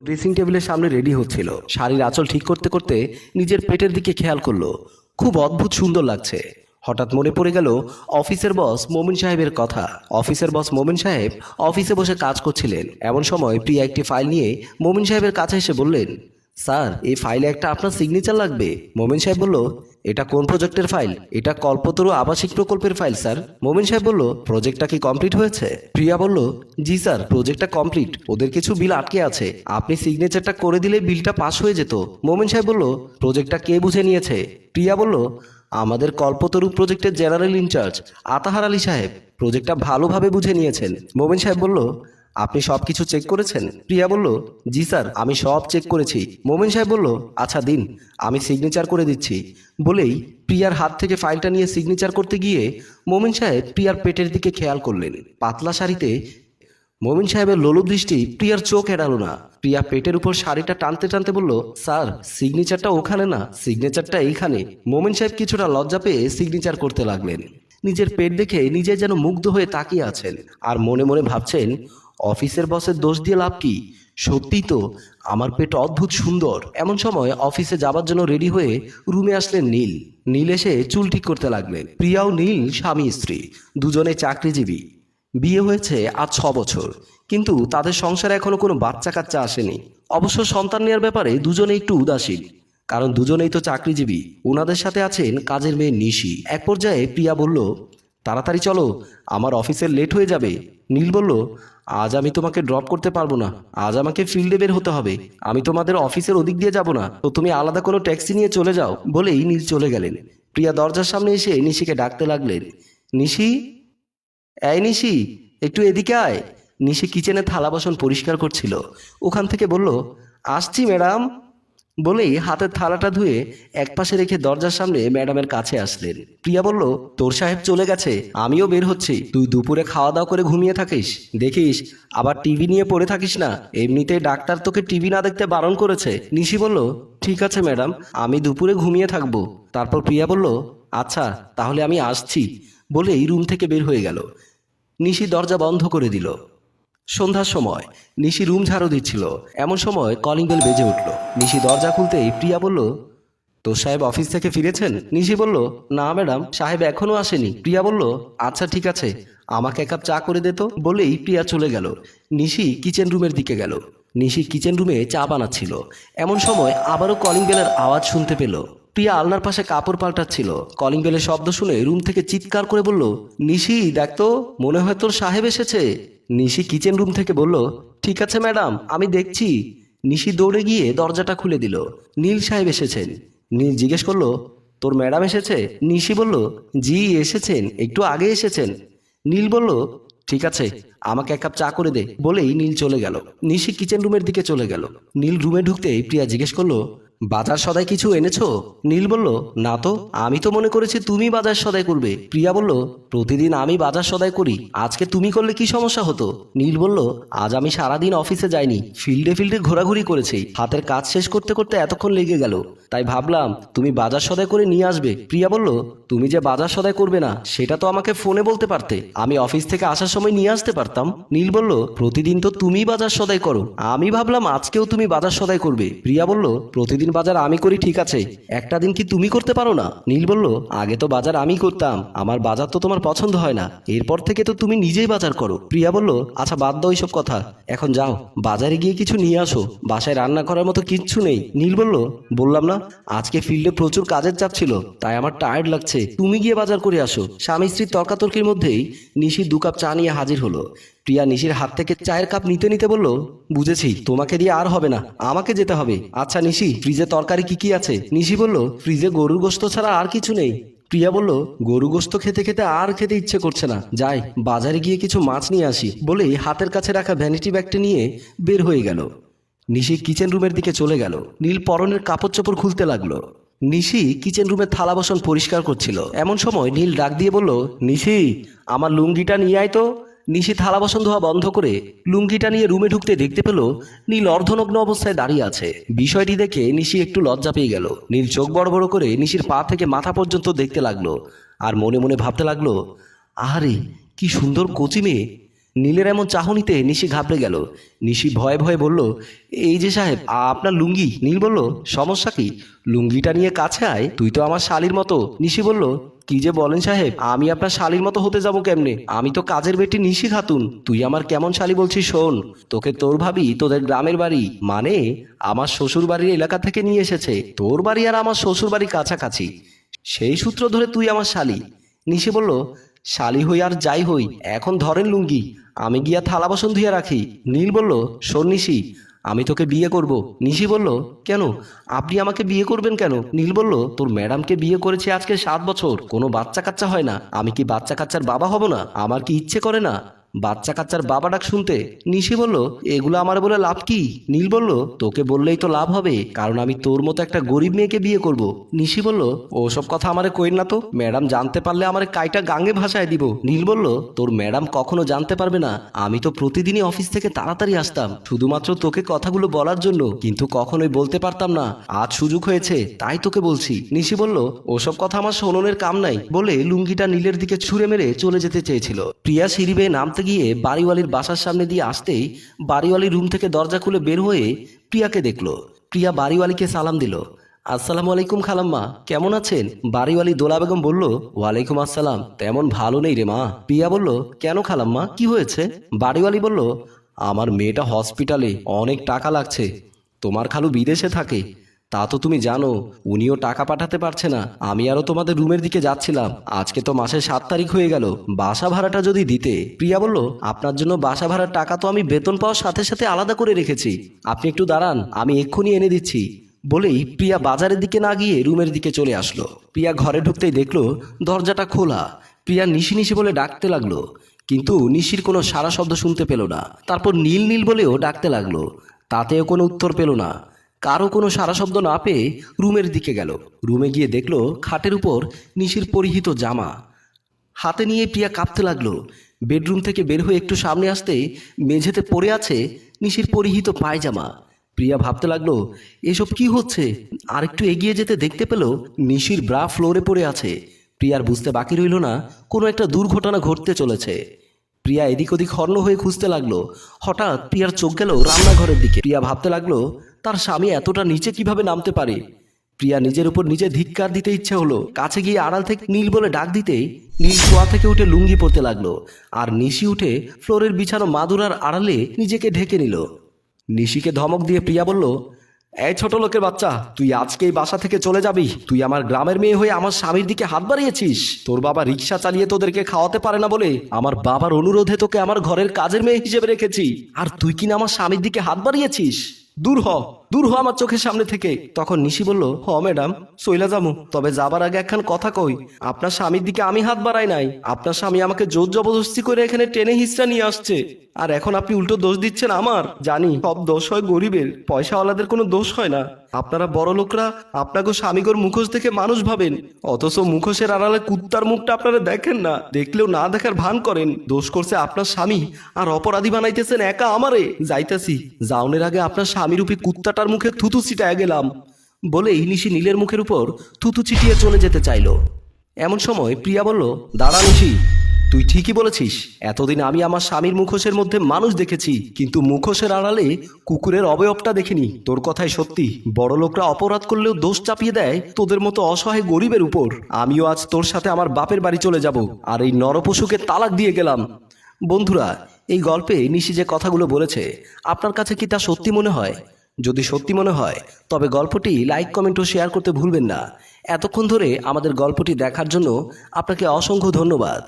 Dressing টেবিলের সামনে ready হচ্ছিল। শাড়ির আঁচল ঠিক করতে করতে নিজের পেটের দিকে খেয়াল করলো। খুব অদ্ভুত সুন্দর লাগছে। হঠাৎ মনে পড়ে গেল অফিসের বস মোমিন সাহেবের কথা। অফিসের বস মোমিন সাহেব অফিসে বসে কাজ করছিলেন। এমন সময় প্রিয়া একটি ফাইল নিয়ে মোমিন সাহেবের কাছে এসে বললেন, স্যার, এই ফাইলে একটা আপনার সিগনেচার লাগবে। মোমিন সাহেব বলল, এটা কোন প্রজেক্টের ফাইল? এটা কল্পতরু আবাসিক প্রকল্পের ফাইল স্যার। মোমিন সাহেব বলল, প্রজেক্টটা কি কমপ্লিট হয়েছে? প্রিয়া বলল, জি স্যার, প্রজেক্টটা কমপ্লিট। ওদের কিছু বিল আটকে আছে, আপনি সিগনেচারটা করে দিলে বিলটা পাস হয়ে যেত। মোমিন সাহেব বলল, প্রজেক্টটা কে বুঝে নিয়েছে? প্রিয়া বলল, আমাদের কল্পতরু প্রজেক্টের জেনারেল ইনচার্জ আতাহার আলী সাহেব প্রজেক্টটা ভালোভাবে বুঝে নিয়েছেন। মোমিন সাহেব বলল, আপনি সব কিছু চেক করেছেন? প্রিয়া বলল, জি স্যার, আমি সব চেক করেছি। মোমিন সাহেব বলল, আচ্ছা দিন, আমি সিগনেচার করে দিচ্ছি। বলেই প্রিয়ার হাত থেকে ফাইলটা নিয়ে সিগনেচার করতে গিয়ে মোমিন সাহেব প্রিয়ার পেটের দিকে খেয়াল করলেন। পাতলা শাড়িতে মোমিন সাহেবের লোলুপ দৃষ্টি প্রিয়ার চোখ এড়ালো না। প্রিয়া পেটের উপর শাড়িটা টানতে টানতে বলল, স্যার, সিগনেচারটা ওখানে না, সিগনেচারটা এইখানে। মোমিন সাহেব কিছুটা লজ্জা পেয়ে সিগনেচার করতে লাগলেন। নিজের পেট দেখে নিজে যেন মুগ্ধ হয়ে তাকিয়ে আছেন আর মনে মনে ভাবছেন, অফিসের বসের দোষ দিয়ে লাভ কি? সত্যিই তো আমার পেট অদ্ভুত সুন্দর। এমন সময় অফিসে যাবার জন্য রেডি হয়ে রুমে আসলেন নীল। নীল এসে চুল ঠিক করতে লাগলেন। প্রিয়াও নীল স্বামী স্ত্রী, দুজনে চাকরিজীবী। বিয়ে হয়েছে আজ 6 বছর, কিন্তু তাদের সংসারে এখনো কোনো বাচ্চা কাচ্চা আসেনি। অবশ্য সন্তান নেওয়ার ব্যাপারে দুজনে একটু উদাসীন, কারণ দুজনেই তো চাকরিজীবী। ওনাদের সাথে আছেন কাজের মেয়ে নিশি। এক পর্যায়ে প্রিয়া বলল, তাড়াতাড়ি চলো, আমার অফিসের লেট হয়ে যাবে। নীল বলল, আজ আমি তোমাকে ড্রপ করতে পারবো না, আজ আমাকে ফিল্ডে বের হতে হবে। আমি তোমাদের অফিসের ওদিক দিয়ে যাব না, তো তুমি আলাদা কোনো ট্যাক্সি নিয়ে চলে যাও। বলেই নীল চলে গেলেন। প্রিয়া দরজার সামনে এসে নিশিকে ডাকতে লাগলেন, নিশি, এই নিশি, একটু এদিকে আয়। নিশি কিচেনে থালা বাসন পরিষ্কার করছিল। ওখান থেকে বলল, আসছি ম্যাডাম। বলেই হাতের থালাটা ধুয়ে একপাশে রেখে দরজার সামনে ম্যাডামের কাছে আসলেন। প্রিয়া বলল, তোর সাহেব চলে গেছে, আমিও বের হচ্ছি। তুই দুপুরে খাওয়া দাওয়া করে ঘুমিয়ে থাকিস, দেখিস আবার টিভি নিয়ে পড়ে থাকিস না। এমনিতেই ডাক্তার তোকে টিভি না দেখতে বারণ করেছে। নিশি বলল, ঠিক আছে ম্যাডাম, আমি দুপুরে ঘুমিয়ে থাকবো। তারপর প্রিয়া বলল, আচ্ছা তাহলে আমি আসছি। বলেই রুম থেকে বের হয়ে গেল। নিশি দরজা বন্ধ করে দিল। সন্ধ্যার সময় নিশি রুম ঝাড়ু দিচ্ছিল। এমন সময় কলিং বেল বেজে উঠল। নিশি দরজা খুলতেই প্রিয়া বলল, তোর সাহেব অফিস থেকে ফিরেছেন? নিশি বলল, না ম্যাডাম, সাহেব এখনো আসেনি। প্রিয়া বলল, আচ্ছা ঠিক আছে, আমাকে এক কাপ চা করে দে তো। বলেই প্রিয়া চলে গেল। নিশি কিচেন রুমের দিকে গেল। নিশি কিচেন রুমে চা বানাচ্ছিল। এমন সময় আবারও কলিং বেলের আওয়াজ শুনতে পেল। প্রিয়া আলনার পাশে কাপড় পাল্টাচ্ছিল। কলিং বেলের শব্দ শুনে রুম থেকে চিৎকার করে বলল, নিশি দেখ তো, মনে হয় তোর সাহেব এসেছে। নিশি কিচেন রুম থেকে বলল, ঠিক আছে ম্যাডাম, আমি দেখছি। নিশি দৌড়ে গিয়ে দরজাটা খুলে দিল। নীল সাহেব এসেছেন। নীল জিজ্ঞেস করলো, তোর ম্যাডাম এসেছে? নিশি বলল, জি এসেছেন, একটু আগে এসেছেন। নীল বলল, ঠিক আছে, আমাকে এক কাপ চা করে দে। বলেই নীল চলে গেল। নিশি কিচেন রুমের দিকে চলে গেল। নীল রুমে ঢুকতেই প্রিয়া জিজ্ঞেস করলো, বাজার সদাই কিছু এনেছো? নীল বলল, না তো, আমি তো মনে করেছি তুমি বাজার সদাই করবে। প্রিয়া বলল, প্রতিদিন আমি বাজার সদাই করি, আজকে তুমি করলে কি সমস্যা হতো? নীল বলল, আজ আমি সারাদিন অফিসে যাইনি, ফিল্ডে ফিল্ডে ঘোরাঘুরি করেছি, হাতের কাজ শেষ করতে করতে এতক্ষণ লেগে গেল, তাই ভাবলাম তুমি বাজার সদাই করে নিয়ে আসবে। প্রিয়া বলল, তুমি যে বাজার সদাই করবে না সেটা তো আমাকে ফোনে বলতে পারতে, আমি অফিস থেকে আসার সময় নিয়ে আসতে পারতাম। নীল বলল, প্রতিদিন তো তুমি বাজার সদাই করো, আমি ভাবলাম আজকেও তুমি বাজার সদাই করবে। প্রিয়া বলল, প্রতিদিন বাজার আমি করি ঠিক আছে, একটা দিন কি তুমি করতে পারো না? নীল বলল, আগে তো বাজার আমি করতাম, আমার বাজার তো তোমার পছন্দ হয় না, এরপর থেকে তো তুমি নিজেই বাজার করো। প্রিয়া বলল, আচ্ছা বাদ দাও এইসব কথা, এখন যাও বাজারে গিয়ে কিছু নিয়ে আসো, বাসায় রান্না করার মতো কিচ্ছু নেই। নীল বলল, বললাম না আজকে ফিল্ডে প্রচুর কাজের চাপ ছিল, তাই আমার টায়ার্ড লাগছে, তুমি গিয়ে বাজার করে আসো। স্বামী স্ত্রীর তর্কাতর্কির মধ্যেই নিশি 2 কাপ চা নিয়ে হাজির হলো। প্রিয়া নিশির হাত থেকে চায়ের কাপ নিতে নিতে বলল, বুঝেছি, তোমাকে দিয়ে আর হবে না, আমাকে যেতে হবে। আচ্ছা নিশি, ফ্রিজে তরকারি কি কি আছে? নিশি বলল, ফ্রিজে গরুর গোশত ছাড়া আর কিছু নেই। প্রিয়া বলল, গরু গোশত খেতে খেতে আর খেতে ইচ্ছে করছে না, যাই বাজারে গিয়ে কিছু মাছ নিয়ে আসি। বলেই হাতের কাছে রাখা ভ্যানিটি ব্যাগটি নিয়ে বের হয়ে গেল। নিশি কিচেন রুমের দিকে চলে গেল। নীল পরনের কাপড় চোপড় খুলতে লাগলো। নিশি কিচেন রুমের থালা বাসন পরিষ্কার করছিল। এমন সময় নীল ডাক দিয়ে বলল, নিশি, আমার লুঙ্গিটা নিয়ে আয় তো। নিশি থালা বাসন ধোয়া বন্ধ করে লুঙ্গিটা নিয়ে রুমে ঢুকতে দেখতে পেল নীল অর্ধনগ্ন অবস্থায় দাঁড়িয়ে আছে। বিষয়টি দেখে নিশি একটু লজ্জা পেয়ে গেল। নীল চোখ বড় বড় করে নিশির পা থেকে মাথা পর্যন্ত দেখতে লাগলো আর মনে মনে ভাবতে লাগলো, আহারে কি সুন্দর কচি মেয়ে, নীলের এমন চাহনিতে নিশি ঘাবড়ে গেল। নিশি ভয়ে ভয়ে বলল, এই যে সাহেব, আপনার লুঙ্গি। নীল বলল, সমস্যা কি? লুঙ্গিটা নিয়ে কাছে আয়, তুই তো আমার শালির মতো। নিশি বলল, কি যে বলেন সাহেব, আমি আপনার শালির মতো হতে যাব কেমনে? আমি তো কাজের বেটি নিশি খাতুন। তুই আমার কেমন শালি বলছিস? শোন, তোকে তোর ভাবি তোদের গ্রামের বাড়ি, মানে আমার শ্বশুর বাড়ির এলাকা থেকে নিয়ে এসেছে। তোর বাড়ি আর আমার শ্বশুর বাড়ি কাছাকাছি, সেই সূত্র ধরে তুই আমার শালি। নিশি বলল, শালি হই আর যাই হই, এখন ধরেন লুঙ্গি, আমি গিয়া থালা বাসন ধুয়ে রাখি। নীল বলল, শোন নিশি, আমি তোকে বিয়ে করব। নিশি বলল, কেন? আপনি আমাকে বিয়ে করবেন কেন? নীল বলল, তোর ম্যাডামকে বিয়ে করেছে আজকে 7 বছর, কোনো বাচ্চা কাচ্চা হয় না। আমি কি বাচ্চা কাচ্চার বাবা হব না? আমার কি ইচ্ছে করে না বাচ্চা কাচ্চার বাবা ডাক শুনতে? নিশি বলল, এগুলো আমার বলে লাভ কি? নীল বলল, তোকে বললেই তো লাভ হবে, কারণ আমি তোর মতো একটা গরিব মেয়েকে বিয়ে করব। নিশি বলল, ওসব কথা আমারে কইন না তো, ম্যাডাম জানতে পারলে আমারে কাইটা গাঙ্গে ভাসায় দিব। নীল বলল, তোর ম্যাডাম কখনো জানতে পারবে না, আমি তো প্রতিদিনই অফিস থেকে তাড়াতাড়ি আসতাম শুধুমাত্র তোকে কথাগুলো বলার জন্য, কিন্তু কখনোই বলতে পারতাম না। আজ সুযোগ হয়েছে, তাই তোকে বলছি। নিশি বলল, ওসব কথা আমার শোননের কাম নাই বলে লুঙ্গিটা নীলের দিকে ছুঁড়ে মেরে চলে যেতে চেয়েছিল। প্রিয়া সিঁড়ি বেয়ে নামতে গিয়ে বাড়িওয়ালির বাসার সামনে দিয়ে আসতেই বাড়িওয়ালি রুম থেকে দরজা খুলে বের হয়ে প্রিয়াকে দেখলো। প্রিয়া বাড়িওয়ালিকে সালাম দিল। আসসালামু আলাইকুম খালাম্মা, কেমন আছেন? বাড়িওয়ালি দোলা বেগম বলল, ওয়ালাইকুম আসসালাম, তেমন ভালো নেই রে মা। প্রিয়া বলল, কেন খালাম্মা, কি হয়েছে? বাড়িওয়ালি বলল, আমার মেয়েটা হসপিটালে, অনেক টাকা লাগছে। তোমার খালু বিদেশে থাকে, তা তো তুমি জানো, উনিও টাকা পাঠাতে পারছে না। আমি আরো তোমাদের রুমের দিকে যাচ্ছিলাম, আজকে তো মাসের 7 তারিখ হয়ে গেল, বাসা ভাড়াটা যদি দিতে। প্রিয়া বলল, আপনার জন্য বাসা ভাড়ার টাকা তো আমি বেতন পাওয়ার সাথে সাথে আলাদা করে রেখেছি, আপনি একটু দাঁড়ান, আমি এক্ষুনি এনে দিচ্ছি। বলেই প্রিয়া বাজারের দিকে না গিয়ে রুমের দিকে চলে আসলো। প্রিয়া ঘরে ঢুকতেই দেখলো দরজাটা খোলা। প্রিয়া নিশি নিশি বলে ডাকতে লাগলো, কিন্তু নিশির কোনো সারা শব্দ শুনতে পেল না। তারপর নীল নীল বলেও ডাকতে লাগলো, তাতেও কোনো উত্তর পেল না। কারো কোনো সারা শব্দ না পেয়ে রুমের দিকে গেল। রুমে গিয়ে দেখলো খাটের উপর নিশির পরিহিত জামা হাতে নিয়ে প্রিয়া কাঁপতে লাগলো। বেডরুম থেকে বের হয়ে একটু সামনে আসতে মেঝেতে পড়ে আছে নিশির পরিহিত পায়জামা। প্রিয়া ভাবতে লাগলো, এসব কি হচ্ছে? আর একটু এগিয়ে যেতে দেখতে পেল নিশির ব্রা ফ্লোরে পড়ে আছে। প্রিয়ার বুঝতে বাকি রইল না কোনো একটা দুর্ঘটনা ঘটতে চলেছে। প্রিয়া এদিক ওদিক হর্ন হয়ে খুঁজতে লাগলো। হঠাৎ প্রিয়ার চোখ গেল রান্নাঘরের দিকে। প্রিয়া ভাবতে লাগলো, তার স্বামী এতটা নিচে কিভাবে নামতে পারে। প্রিয়া নিজের উপর নিজে ধিক্কার দিতে ইচ্ছে হলো। কাছে গিয়ে আড়াল থেকে নীল বলে ডাক দিতেই নীল শোয়া থেকে উঠে লুঙ্গি পরতে লাগলো, আর নিশি উঠে ফ্লোরের বিছানো মাদুরার আড়ালে নিজেকে ঢেকে নিল। নিশিকে ধমক দিয়ে প্রিয়া বলল, এই ছোট লোকের বাচ্চা, তুই আজকে এই বাসা থেকে চলে যাবি? তুই আমার গ্রামের মেয়ে হয়ে আমার স্বামীর দিকে হাত বাড়িয়েছিস? তোর বাবা রিক্সা চালিয়ে তোদেরকে খাওয়াতে পারে না বলে আমার বাবার অনুরোধে তোকে আমার ঘরের কাজের মেয়ে হিসেবে রেখেছি, আর তুই কিনা আমার স্বামীর দিকে হাত বাড়িয়েছিস? দূর হ, দূর হ আমার চোখের সামনে থেকে। তখন নিশি বলল, হ ম্যাডাম, সইলা যামু, তবে যাবার আগে একখান কথা কই, আপনার স্বামীর দিকে আমি হাত বাড়াই নাই। আপনার স্বামী আমাকে জোর জবরদস্তি করে এখানে টেনে হিস্সা নিয়ে আসছে, আর এখন আপনি উল্টো দোষ দিচ্ছেন আমার। জানি সব দোষ হয় গরিবের, পয়সাওয়ালাদের কোনো দোষ হয় না। আপনারা বড় লোকরা আপনাকে স্বামীগর মুখোশ দেখে মানুষ ভাবেন, অথচ মুখোশের আড়ালে কুত্তার মুখটা আপনারা দেখেন না, দেখলেও না দেখার ভান করেন। দোষ করছে আপনার স্বামী, আর অপরাধী বানাইতেছেন একা আমারে। যাইতাছি, যাওনের আগে আপনার স্বামীরূপী কুত্তাটার মুখে থুতু ছিটায় গেলাম। বলেই নিশি নীলের মুখের উপর থুতু ছিটিয়ে চলে যেতে চাইল। এমন সময় প্রিয়া বলল, দাঁড়া নিশি, তুই ঠিকই বলেছিস। এতদিন আমি আমার স্বামীর মুখোশের মধ্যে মানুষ দেখেছি, কিন্তু মুখোশের আড়ালে কুকুরের অবয়বটা দেখিনি। তোর কথাই সত্যি, বড় লোকরা অপরাধ করলেও দোষ চাপিয়ে দেয় তোদের মতো অসহায় গরিবের উপর। আমিও আজ তোর সাথে আমার বাপের বাড়ি চলে যাব, আর এই নরপশুকে তালাক দিয়ে গেলাম। বন্ধুরা, এই গল্পে নিশি যে কথাগুলো বলেছে আপনার কাছে কি তা সত্যি মনে হয়? যদি সত্যি মনে হয় তবে গল্পটি লাইক, কমেন্ট ও শেয়ার করতে ভুলবেন না। এতক্ষণ ধরে আমাদের গল্পটি দেখার জন্য আপনাকে অসংখ্য ধন্যবাদ।